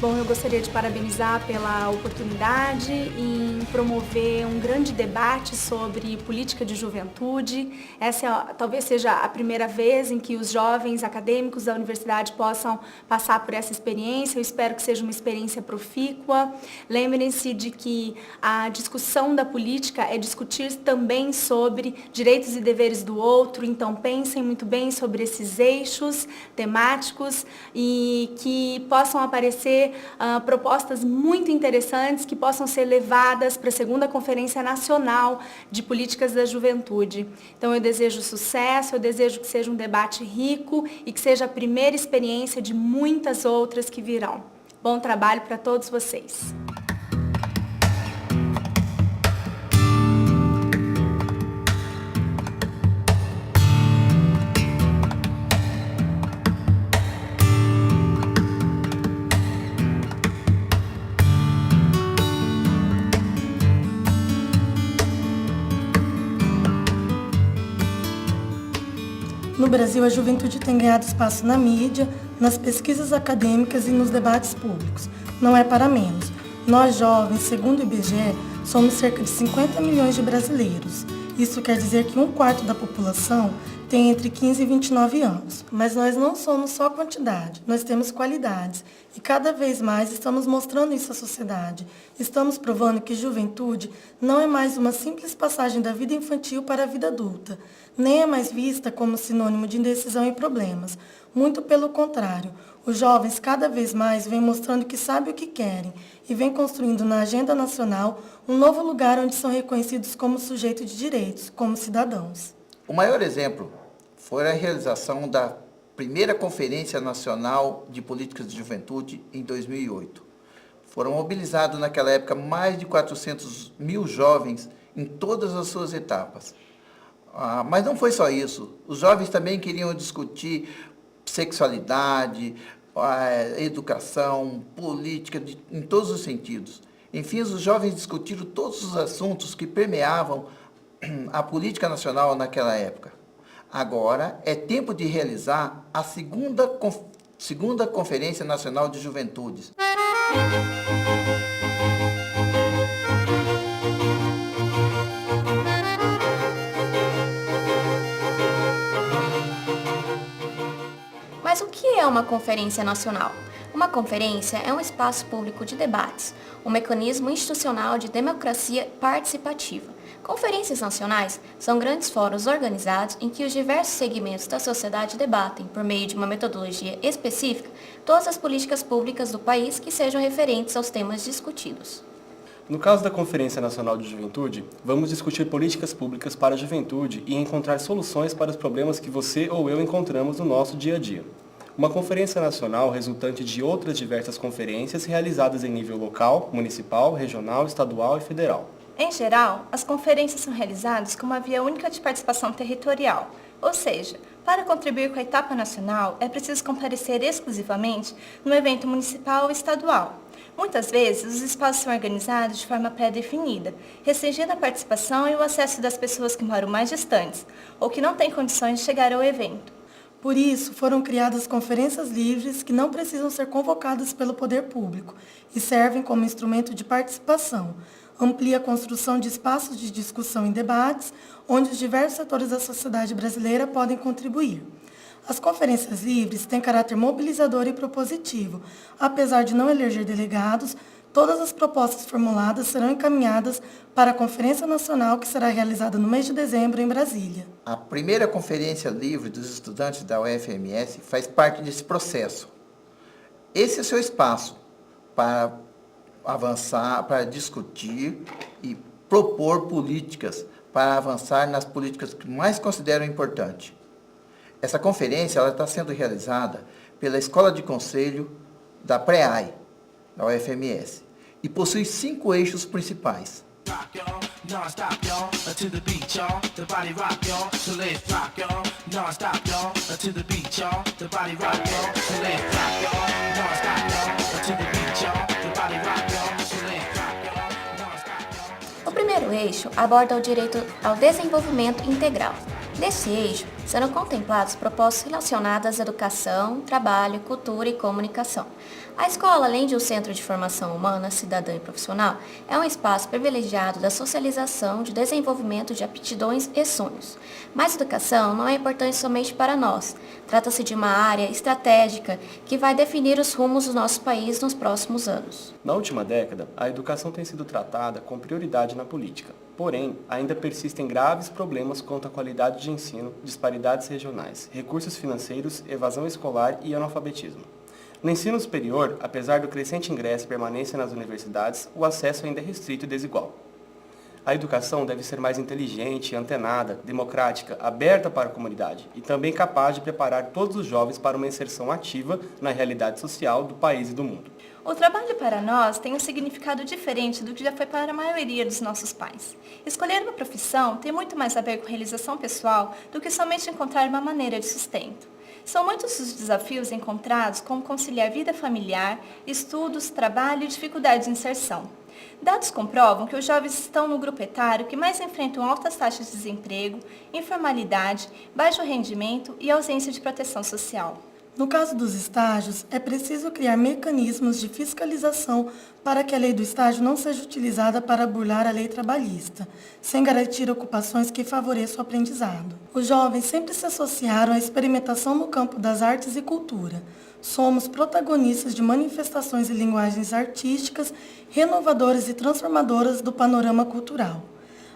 Bom, eu gostaria de parabenizar pela oportunidade em promover um grande debate sobre política de juventude. Essa talvez seja a primeira vez em que os jovens acadêmicos da universidade possam passar por essa experiência. Eu espero que seja uma experiência profícua. Lembrem-se de que a discussão da política é discutir também sobre direitos e deveres do outro, então pensem muito bem sobre esses eixos temáticos e que possam aparecer propostas muito interessantes que possam ser levadas para a segunda Conferência Nacional de Políticas da Juventude. Então eu desejo sucesso, eu desejo que seja um debate rico e que seja a primeira experiência de muitas outras que virão. Bom trabalho para todos vocês. No Brasil, a juventude tem ganhado espaço na mídia, nas pesquisas acadêmicas e nos debates públicos. Não é para menos. Nós, jovens, segundo o IBGE, somos cerca de 50 milhões de brasileiros. Isso quer dizer que 1/4 da população tem entre 15 e 29 anos. Mas nós não somos só quantidade, nós temos qualidades. E cada vez mais estamos mostrando isso à sociedade. Estamos provando que juventude não é mais uma simples passagem da vida infantil para a vida adulta, nem é mais vista como sinônimo de indecisão e problemas. Muito pelo contrário, os jovens cada vez mais vêm mostrando que sabem o que querem e vêm construindo na agenda nacional um novo lugar onde são reconhecidos como sujeitos de direitos, como cidadãos. O maior exemplo foi a realização da primeira Conferência Nacional de Políticas de Juventude em 2008. Foram mobilizados naquela época mais de 400 mil jovens em todas as suas etapas. Mas não foi só isso. Os jovens também queriam discutir sexualidade, educação, política, em todos os sentidos. Enfim, os jovens discutiram todos os assuntos que permeavam a política nacional naquela época. Agora é tempo de realizar a segunda Conferência Nacional de Juventudes. Mas o que é uma conferência nacional? Uma conferência é um espaço público de debates, um mecanismo institucional de democracia participativa. Conferências nacionais são grandes fóruns organizados em que os diversos segmentos da sociedade debatem, por meio de uma metodologia específica, todas as políticas públicas do país que sejam referentes aos temas discutidos. No caso da Conferência Nacional de Juventude, vamos discutir políticas públicas para a juventude e encontrar soluções para os problemas que você ou eu encontramos no nosso dia a dia. Uma conferência nacional resultante de outras diversas conferências realizadas em nível local, municipal, regional, estadual e federal. Em geral, as conferências são realizadas como uma via única de participação territorial, ou seja, para contribuir com a etapa nacional é preciso comparecer exclusivamente no evento municipal ou estadual. Muitas vezes, os espaços são organizados de forma pré-definida, restringindo a participação e o acesso das pessoas que moram mais distantes ou que não têm condições de chegar ao evento. Por isso, foram criadas conferências livres que não precisam ser convocadas pelo poder público e servem como instrumento de participação. Amplia a construção de espaços de discussão e debates, onde os diversos setores da sociedade brasileira podem contribuir. As conferências livres têm caráter mobilizador e propositivo. Apesar de não eleger delegados, todas as propostas formuladas serão encaminhadas para a Conferência Nacional que será realizada no mês de dezembro em Brasília. A primeira Conferência Livre dos Estudantes da UFMS faz parte desse processo. Esse é o seu espaço para avançar, para discutir e propor políticas, para avançar nas políticas que mais consideram importante. Essa conferência está sendo realizada pela Escola de Conselho da PREAI, da UFMS, e possui 5 eixos principais. O primeiro eixo aborda o direito ao desenvolvimento integral. Nesse eixo, sendo contemplados propostas relacionadas à educação, trabalho, cultura e comunicação. A escola, além de um centro de formação humana, cidadã e profissional, é um espaço privilegiado da socialização, de desenvolvimento de aptidões e sonhos. Mas educação não é importante somente para nós. Trata-se de uma área estratégica que vai definir os rumos do nosso país nos próximos anos. Na última década, a educação tem sido tratada com prioridade na política. Porém, ainda persistem graves problemas quanto à qualidade de ensino, disparidades regionais, recursos financeiros, evasão escolar e analfabetismo. No ensino superior, apesar do crescente ingresso e permanência nas universidades, o acesso ainda é restrito e desigual. A educação deve ser mais inteligente, antenada, democrática, aberta para a comunidade e também capaz de preparar todos os jovens para uma inserção ativa na realidade social do país e do mundo. O trabalho para nós tem um significado diferente do que já foi para a maioria dos nossos pais. Escolher uma profissão tem muito mais a ver com realização pessoal do que somente encontrar uma maneira de sustento. São muitos os desafios encontrados, como conciliar vida familiar, estudos, trabalho e dificuldade de inserção. Dados comprovam que os jovens estão no grupo etário que mais enfrentam altas taxas de desemprego, informalidade, baixo rendimento e ausência de proteção social. No caso dos estágios, é preciso criar mecanismos de fiscalização para que a lei do estágio não seja utilizada para burlar a lei trabalhista, sem garantir ocupações que favoreçam o aprendizado. Os jovens sempre se associaram à experimentação no campo das artes e cultura. Somos protagonistas de manifestações e linguagens artísticas renovadoras e transformadoras do panorama cultural.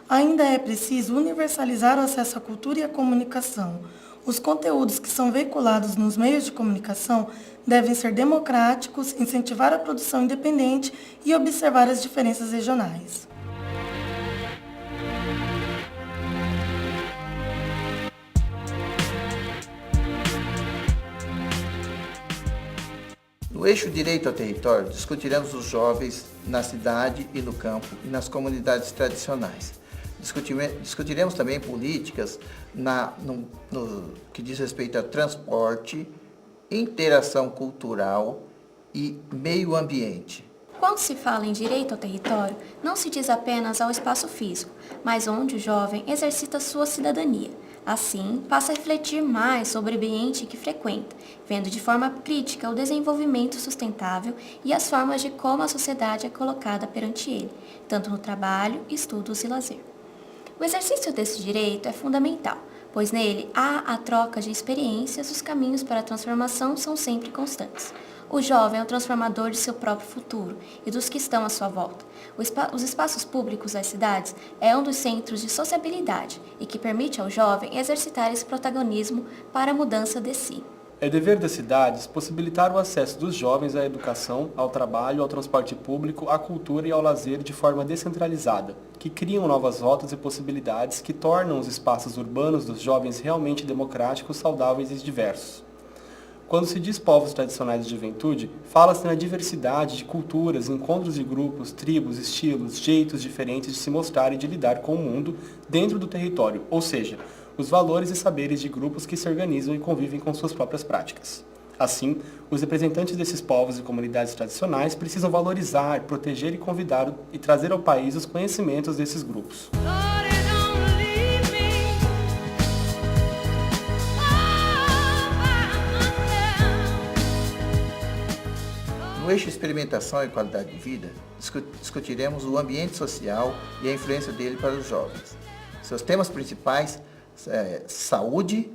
Ainda é preciso universalizar o acesso à cultura e à comunicação. Os conteúdos que são veiculados nos meios de comunicação devem ser democráticos, incentivar a produção independente e observar as diferenças regionais. No eixo Direito ao Território, discutiremos os jovens na cidade e no campo e nas comunidades tradicionais. Discutiremos também políticas no que diz respeito a transporte, interação cultural e meio ambiente. Quando se fala em direito ao território, não se diz apenas ao espaço físico, mas onde o jovem exercita sua cidadania. Assim, passa a refletir mais sobre o ambiente que frequenta, vendo de forma crítica o desenvolvimento sustentável e as formas de como a sociedade é colocada perante ele, tanto no trabalho, estudos e lazer. O exercício desse direito é fundamental, pois nele há a troca de experiências, os caminhos para a transformação são sempre constantes. O jovem é o transformador de seu próprio futuro e dos que estão à sua volta. Os espaços públicos das cidades é um dos centros de sociabilidade e que permite ao jovem exercitar esse protagonismo para a mudança de si. É dever das cidades possibilitar o acesso dos jovens à educação, ao trabalho, ao transporte público, à cultura e ao lazer de forma descentralizada, que criam novas rotas e possibilidades que tornam os espaços urbanos dos jovens realmente democráticos, saudáveis e diversos. Quando se diz povos tradicionais de juventude, fala-se na diversidade de culturas, encontros de grupos, tribos, estilos, jeitos diferentes de se mostrar e de lidar com o mundo dentro do território, ou seja, os valores e saberes de grupos que se organizam e convivem com suas próprias práticas. Assim, os representantes desses povos e comunidades tradicionais precisam valorizar, proteger e convidar e trazer ao país os conhecimentos desses grupos. No eixo Experimentação e Qualidade de Vida, discutiremos o ambiente social e a influência dele para os jovens. Seus temas principais saúde,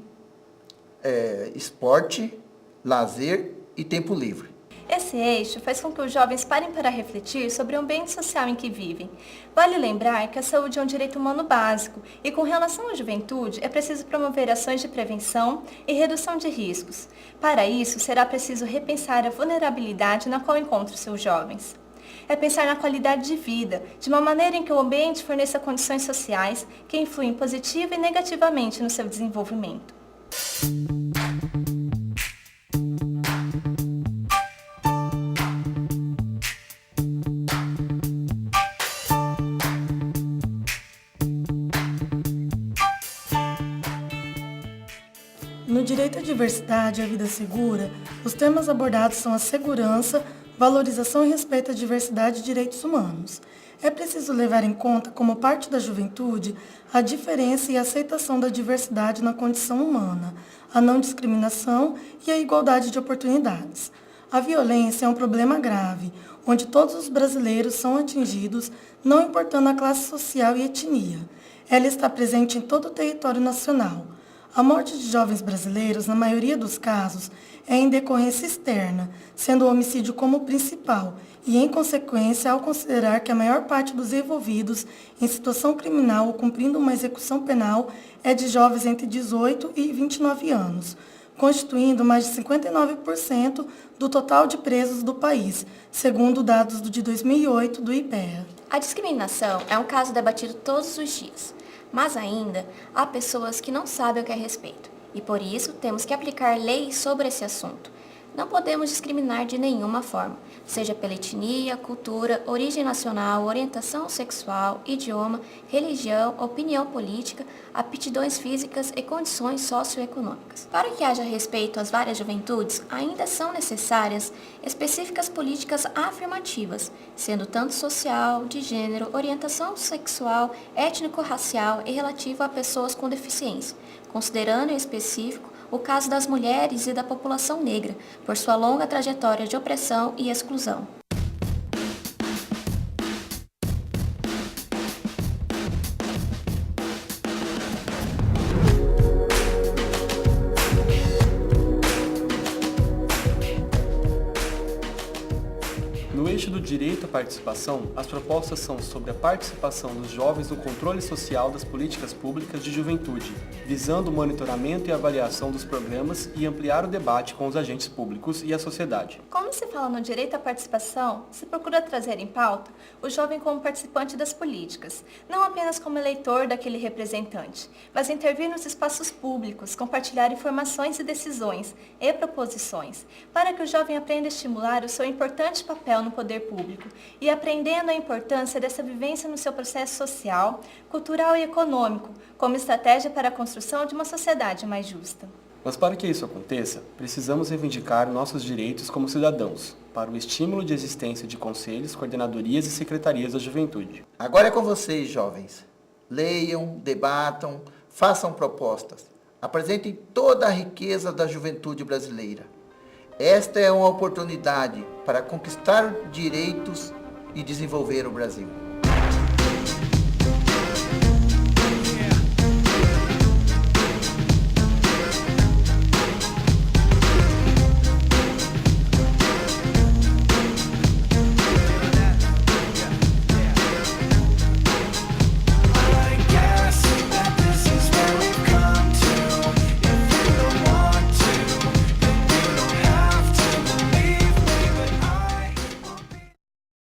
esporte, lazer e tempo livre. Esse eixo faz com que os jovens parem para refletir sobre o ambiente social em que vivem. Vale lembrar que a saúde é um direito humano básico e, com relação à juventude, é preciso promover ações de prevenção e redução de riscos. Para isso, será preciso repensar a vulnerabilidade na qual encontram seus jovens. É pensar na qualidade de vida, de uma maneira em que o ambiente forneça condições sociais que influem positiva e negativamente no seu desenvolvimento. No direito à diversidade e à vida segura, os temas abordados são a segurança, valorização e respeito à diversidade e direitos humanos. É preciso levar em conta, como parte da juventude, a diferença e a aceitação da diversidade na condição humana, a não discriminação e a igualdade de oportunidades. A violência é um problema grave, onde todos os brasileiros são atingidos, não importando a classe social e etnia. Ela está presente em todo o território nacional. A morte de jovens brasileiros, na maioria dos casos, é em decorrência externa, sendo o homicídio como principal, e, em consequência, ao considerar que a maior parte dos envolvidos em situação criminal ou cumprindo uma execução penal é de jovens entre 18 e 29 anos, constituindo mais de 59% do total de presos do país, segundo dados de 2008 do IPEA. A discriminação é um caso debatido todos os dias, mas ainda há pessoas que não sabem o que é respeito, e por isso temos que aplicar leis sobre esse assunto. Não podemos discriminar de nenhuma forma, seja pela etnia, cultura, origem nacional, orientação sexual, idioma, religião, opinião política, aptidões físicas e condições socioeconômicas. Para que haja respeito às várias juventudes, ainda são necessárias específicas políticas afirmativas, sendo tanto social, de gênero, orientação sexual, étnico-racial e relativo a pessoas com deficiência, considerando em específico o caso das mulheres e da população negra, por sua longa trajetória de opressão e exclusão. No eixo do direito à participação, as propostas são sobre a participação dos jovens no controle social das políticas públicas de juventude, visando o monitoramento e avaliação dos programas e ampliar o debate com os agentes públicos e a sociedade. Como se fala no direito à participação, se procura trazer em pauta o jovem como participante das políticas, não apenas como eleitor daquele representante, mas intervir nos espaços públicos, compartilhar informações e decisões e proposições, para que o jovem aprenda a estimular o seu importante papel no poder público e aprendendo a importância dessa vivência no seu processo social, cultural e econômico, como estratégia para a construção de uma sociedade mais justa. Mas para que isso aconteça, precisamos reivindicar nossos direitos como cidadãos, para o estímulo de existência de conselhos, coordenadorias e secretarias da juventude. Agora é com vocês, jovens. Leiam, debatam, façam propostas. Apresentem toda a riqueza da juventude brasileira. Esta é uma oportunidade para conquistar direitos e desenvolver o Brasil.